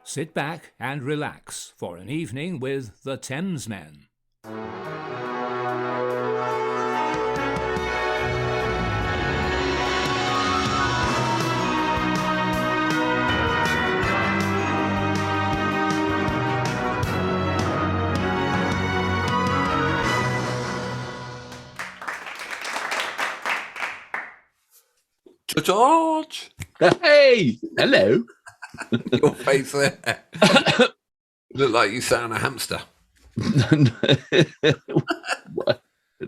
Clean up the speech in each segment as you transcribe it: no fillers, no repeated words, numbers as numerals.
Sit back and relax for an evening with the Thamesmen. George! Hey! Hello! Your face there. Look like you sat on a hamster.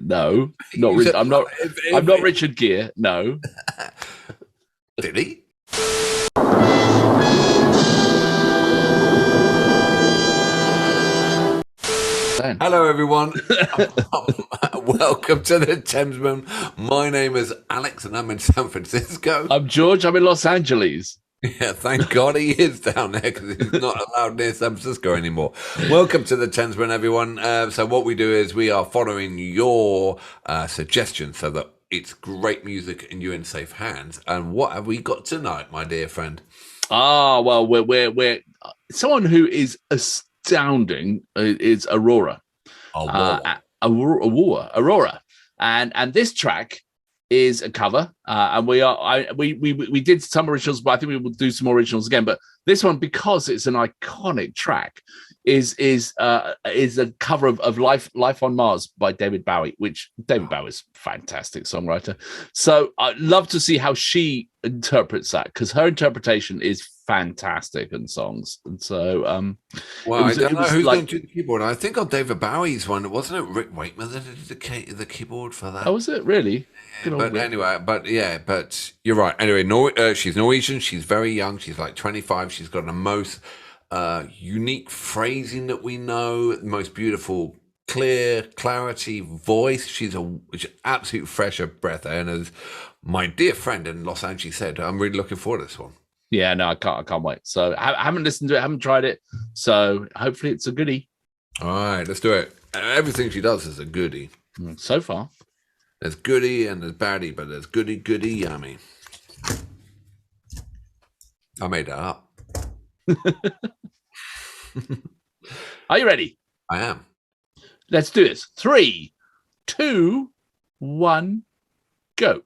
No, not I'm not. I'm not Richard Gere. No. Did he? Hello, everyone. Welcome to the Thamesmen. My name is Alex, and I'm in San Francisco. I'm George. I'm in Los Angeles. Yeah, thank God he is down there because he's not allowed near San Francisco anymore. Welcome to the Thamesmen, everyone. So what we do is we are following your suggestions so that it's great music and you're in safe hands. And what have we got tonight, my dear friend? Well, we're someone who is astounding is Aurora. Aurora. And this track is a cover, and we did some originals, but I think we will do some more originals again. But this one, because it's an iconic track, is a cover of Life on Mars by David Bowie, which David Bowie is a fantastic songwriter. So I'd love to see how she interprets that, because her interpretation is fantastic in songs. And so well, I don't know who's going to do the keyboard. I think on David Bowie's one, wasn't it Rick Wakeman that did the keyboard for that? Oh, was it really? But anyway, but you're right. Anyway, she's Norwegian. She's very young. She's like 25. She's got the most unique phrasing that we know, the most beautiful clarity voice. She's an absolute fresh of breath. And as my dear friend in Los Angeles said, I'm really looking forward to this one. Yeah, no, I can't wait. So I haven't listened to it, haven't tried it. So hopefully it's a goodie. All right, let's do it. Everything she does is a goodie. So far. There's goodie and there's baddie, but there's goodie, yummy. I made that up. Are you ready? I am. Let's do this. 3, 2, 1, go.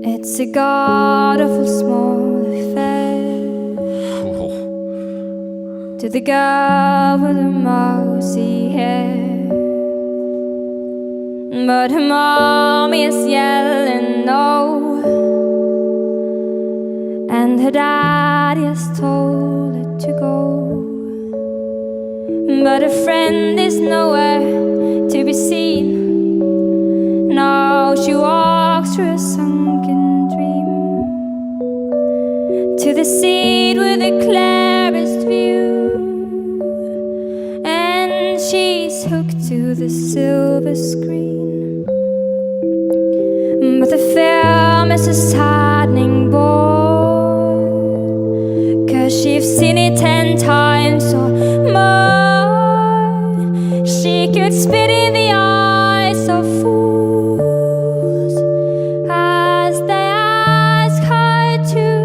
It's a god-awful small affair to the girl with the mousy hair, but her mommy is yelling no, and her daddy has told her to go, but her friend is nowhere to be seen. Now she walks through a sunken to the seat with the clearest view, and she's hooked to the silver screen. But the film is a saddening bore, 'cause she's seen it 10 times or more. She could spit in the eyes of fools as they ask her to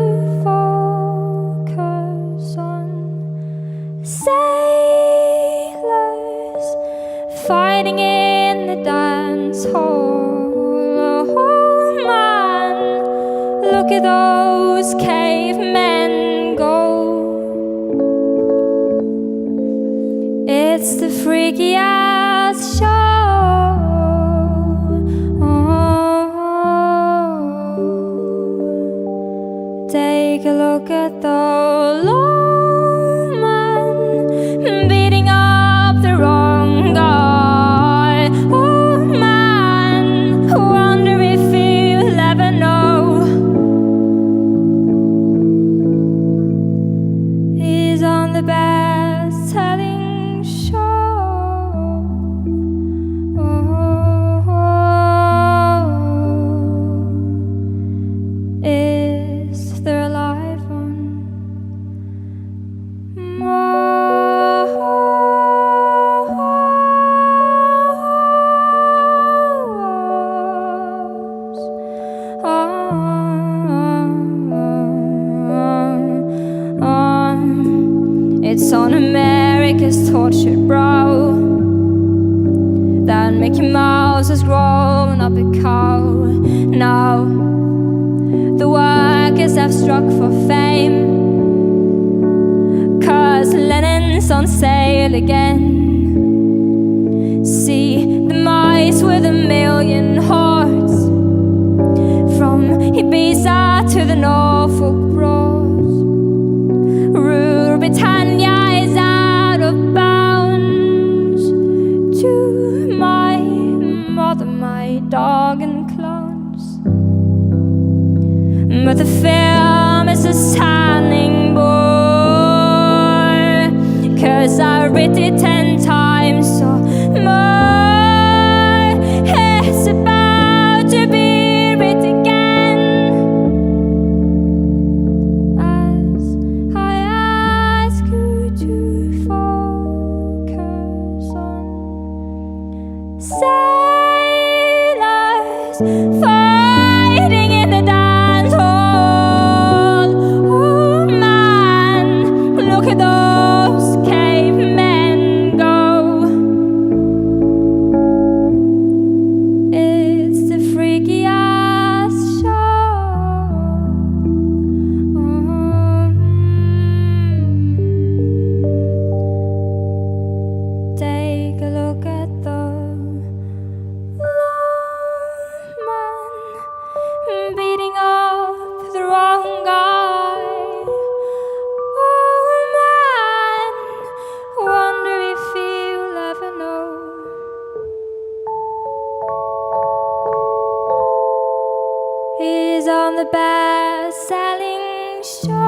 sailors fighting in the dance hall. Oh man, look at those cavemen go. It's the freakiest show. Oh, take a look at the beating up the wrong guy. Oh man, wonder if you'll ever know It's on America's tortured brow that Mickey Mouse has grown up a cow. Now the workers have struck for fame, 'cause Lenin's on sale again. See the mice with a million hordes, from Ibiza to the Norfolk Broads. Rule Britannia is out of bounds. To my mother, my dog and clones. But the film is a sounding bore, 'cause I read it 10 times or more. It's about to be written again, as I ask you to focus on sailors fighting in the dance hall. Oh man, look at those cavemen go. It's the freakiest show. Take a look at the lawman beating up the wrong guy. Oh man, wonder if he'll ever know. He's on the best-selling show.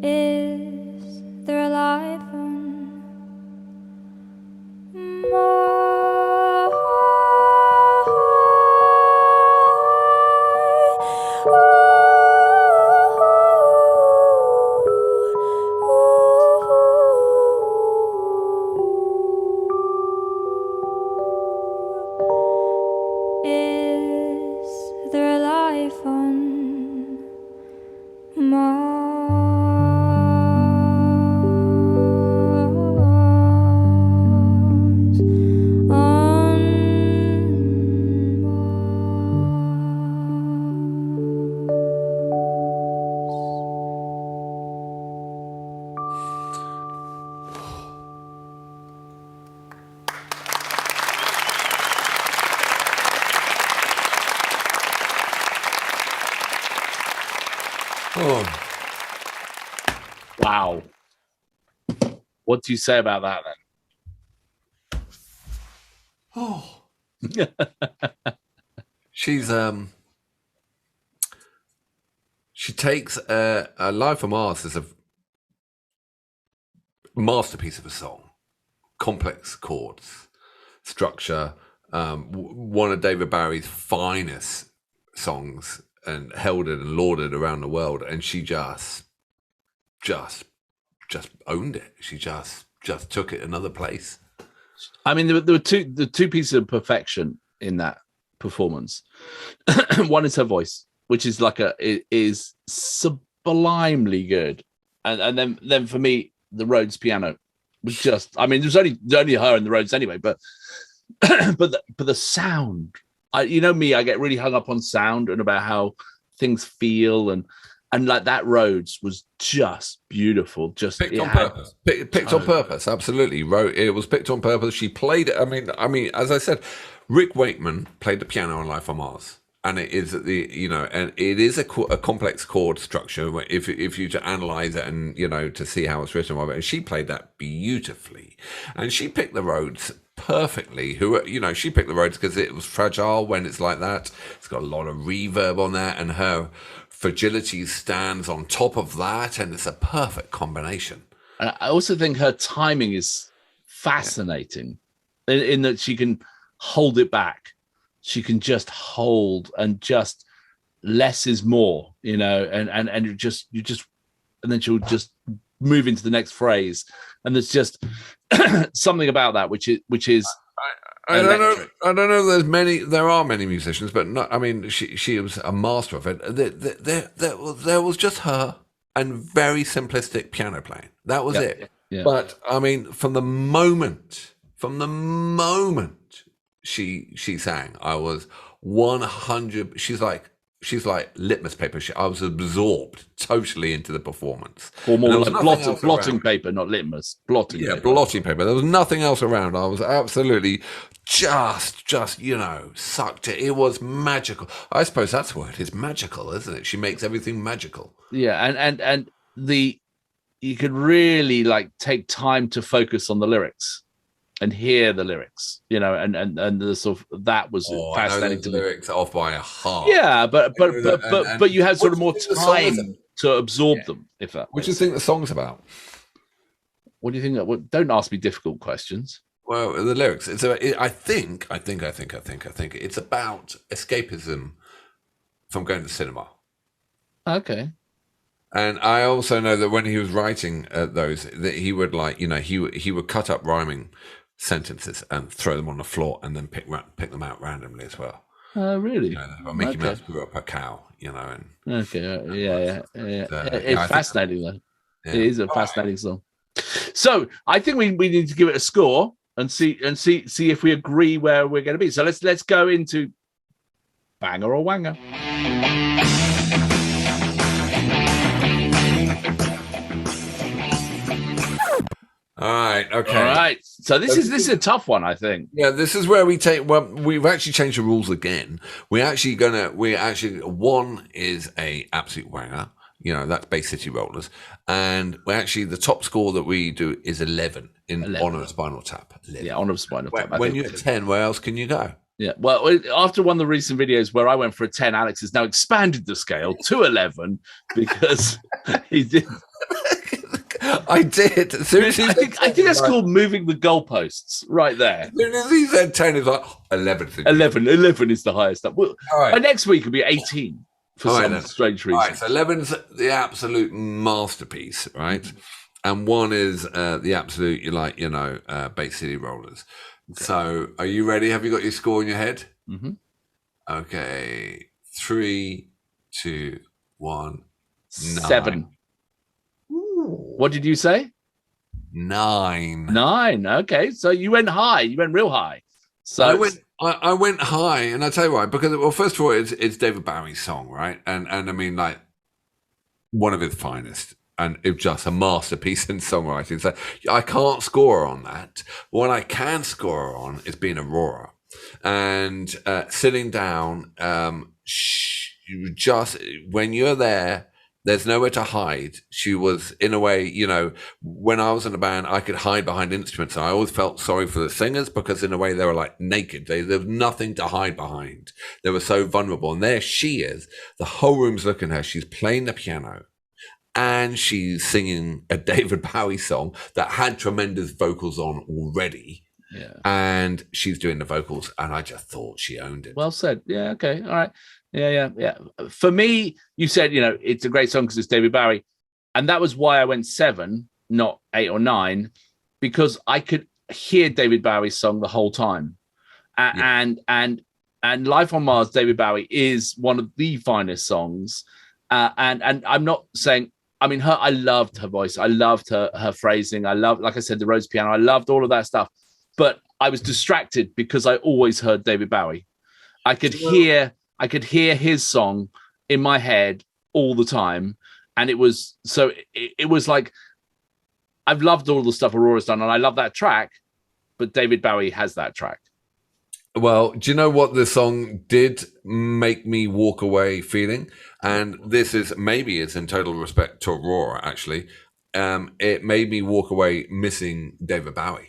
Is there a life on Is there a life on Mars? On Oh, Wow. What do you say about that oh. then? She's she takes a Life on Mars as a masterpiece of a song, complex chords, structure, one of David Bowie's finest songs, and heralded and lauded around the world. And she just owned it. She just took it another place. I mean, there were two pieces of perfection in that performance. One is her voice, which is is sublimely good, and then for me, the Rhodes piano was just. I mean, there's only her and the Rhodes anyway, but but the sound. You know me, I get really hung up on sound and about how things feel, and like that Rhodes was just beautiful. Just picked on purpose. Picked on purpose. Absolutely, it was picked on purpose. She played it. I mean, as I said, Rick Wakeman played the piano on Life on Mars, and it is and it is a complex chord structure. If you to analyze it and to see how it's written, and she played that beautifully, and she picked the Rhodes perfectly. She picked the Rhodes because it was fragile when it's like that. It's got a lot of reverb on there, and her fragility stands on top of that, and it's a perfect combination. And I also think her timing is fascinating in that she can hold it back. She can just hold, and just less is more, and you just and then she'll just move into the next phrase, and there's just something about that which is I don't know. electric. I don't know. There are many musicians, but not. I mean, she was a master of it. There was just her and very simplistic piano playing. That was it. Yeah. But I mean, from the moment she sang, I was 100. She's like litmus paper. I was absorbed totally into the performance. Or more And there like was nothing blotting else paper, not litmus. Blotting Yeah, paper. blotting paper. There was nothing else around. I was absolutely just sucked it. It was magical. I suppose that's what it is. Magical, isn't it? She makes everything magical. Yeah, and you could really like take time to focus on the lyrics and hear the lyrics, and the sort of that was fascinating to me. Lyrics off by a heart. Yeah, but you had sort of more what do you think the song is time to absorb them. If that, What do you think the song's about? what do you think? Well, don't ask me difficult questions. Well, the lyrics. I think it's about escapism from going to the cinema. Okay. And I also know that when he was writing those, that he would he would cut up rhyming sentences and throw them on the floor and then pick them out randomly as well. Really? Mickey Mouse grew up a cow, and Okay. Yeah. It's I fascinating though. Yeah. It is a fascinating song. So I think we need to give it a score and see if we agree where we're going to be. So let's go into banger or wanger. All right, okay. All right. So this is a tough one, I think. Yeah, this is where we've actually changed the rules again. One is a absolute wanger, that's Bay City Rollers. And the top score that we do is 11 in Honor of Spinal Tap. 11. Yeah, Honor of Spinal Tap. When you're at 10, where else can you go? Yeah, well, after one of the recent videos where I went for a 10, Alex has now expanded the scale to 11 because he did. I did. Seriously, I think that's called moving the goalposts right there. As soon as he said 10, it's like 11. 11 is the highest up. Well, right. Next week will be 18 for some strange reason. Right, so 11's the absolute masterpiece, right? And one is the absolute, Bay City Rollers. Okay. So, are you ready? Have you got your score in your head? Mm-hmm. Okay. 3, 2, 1, 9. 7. What did you say? 9. 9. Okay, so you went high. You went real high. So I went high, and I tell you why. Because first of all, it's David Bowie's song, right? And I mean, like, one of his finest, and it's just a masterpiece in songwriting. So I can't score on that. What I can score on is being Aurora, and sitting down. Just when you're there. There's nowhere to hide. She was, in a way, when I was in a band, I could hide behind instruments. And I always felt sorry for the singers because, in a way, they were like naked. There was nothing to hide behind. They were so vulnerable. And there she is. The whole room's looking at her. She's playing the piano and she's singing a David Bowie song that had tremendous vocals on already. Yeah. And she's doing the vocals. And I just thought she owned it. Well said. Yeah. Okay. All right. Yeah. For me, you said, it's a great song because it's David Bowie. And that was why I went 7, not 8 or 9, because I could hear David Bowie's song the whole time. And Life on Mars, David Bowie, is one of the finest songs. And I'm not saying, I loved her voice. I loved her phrasing. I loved, like I said, the Rhodes piano. I loved all of that stuff. But I was distracted because I always heard David Bowie. I could hear his song in my head all the time. And it was like, I've loved all the stuff Aurora's done and I love that track, but David Bowie has that track. Well, do you know what the song did make me walk away feeling? And this is, maybe it's in total respect to Aurora, actually. It made me walk away missing David Bowie.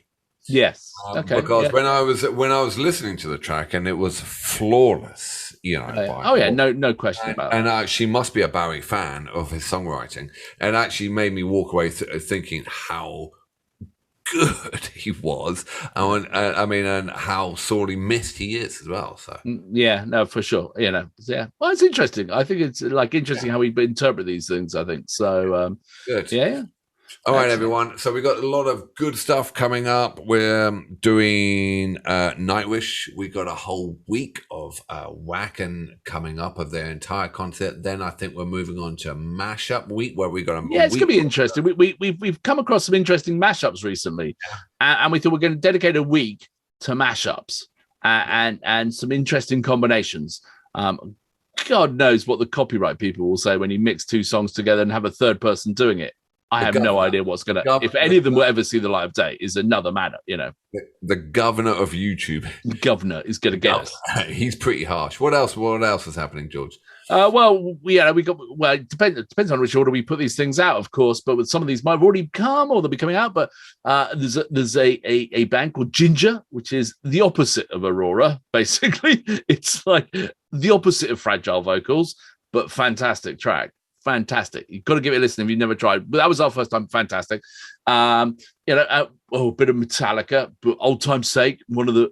Yes. Okay. Because when I was listening to the track and it was flawless, no question about that. And she must be a Bowie fan of his songwriting. It actually made me walk away thinking how good he was, and how sorely missed he is as well. So yeah, no, for sure. Well, it's interesting. I think it's like interesting how we interpret these things. I think so. Good. Yeah. All right, everyone. So we've got a lot of good stuff coming up. We're doing Nightwish. We've got a whole week of Wacken coming up of their entire concert. Then I think we're moving on to Mashup Week, where we've got a it's going to be interesting. We've come across some interesting mashups recently, and we thought we're going to dedicate a week to mashups and some interesting combinations. God knows what the copyright people will say when you mix two songs together and have a third person doing it. I have no idea what's going to... If any of them will ever see the light of day is another matter, you know. The governor of YouTube. The governor is going to get us. He's pretty harsh. What else is happening, George? It depends on which order we put these things out, of course, but with some of these might have already come or they'll be coming out. But there's a band called Ginger, which is the opposite of Aurora, basically. It's like the opposite of Fragile Vocals, but fantastic track. Fantastic. You've got to give it a listen if you've never tried. But that was our first time. Fantastic. A bit of Metallica, but old time's sake, one of the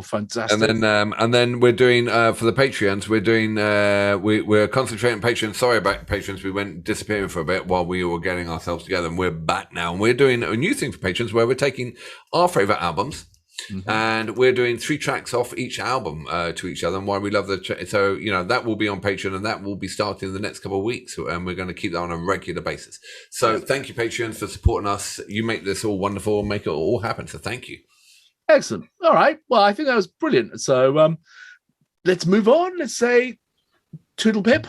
fantastic. And then we're doing for the Patreons, we're concentrating on Patreon. Sorry about patrons, we went disappearing for a bit while we were getting ourselves together, and we're back now. And we're doing a new thing for patrons where we're taking our favorite albums. Mm-hmm. And we're doing 3 tracks off each album to each other, and why we love so that will be on Patreon, and that will be starting in the next couple of weeks, and we're going to keep that on a regular basis. So thank you, Patreons, for supporting us. You make this all wonderful and make it all happen, so thank you. Excellent. All right, well, I think that was brilliant. So let's move on. Let's say toodle pip.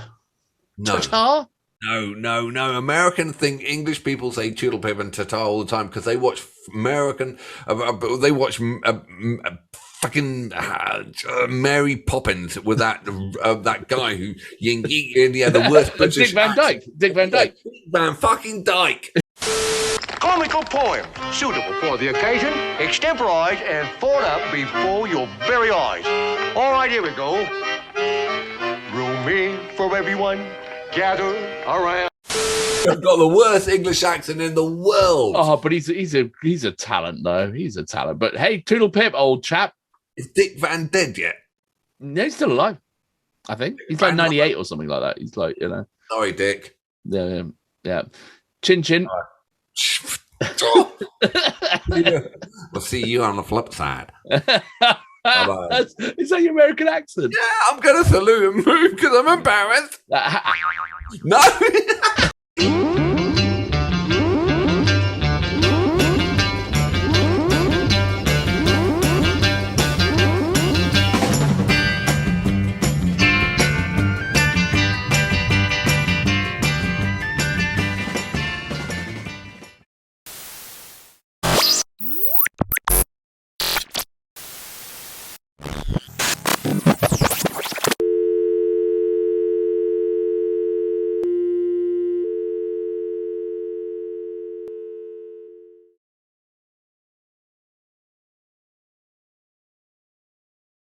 Ta-ta. No. American thing. English people say toodle pip and ta-ta all the time because they watch they watch fucking Mary Poppins with that guy who the worst British Dick Van Dyke. Dick Van Dyke. Van fucking Dyke. Comical poem, suitable for the occasion, extemporized and thought up before your very eyes. All right, here we go. Room in for everyone. Gather around. I've got the worst English accent in the world. Oh, but he's a talent, though. He's a talent. But hey, toodle pip, old chap. Is Dick Van dead yet? No, he's still alive. I think he's like 98 or something like that. He's like, Sorry, Dick. Yeah. Chin chin. We'll see you on the flip side. Is that your American accent? Yeah, I'm gonna salute and move because I'm embarrassed. No.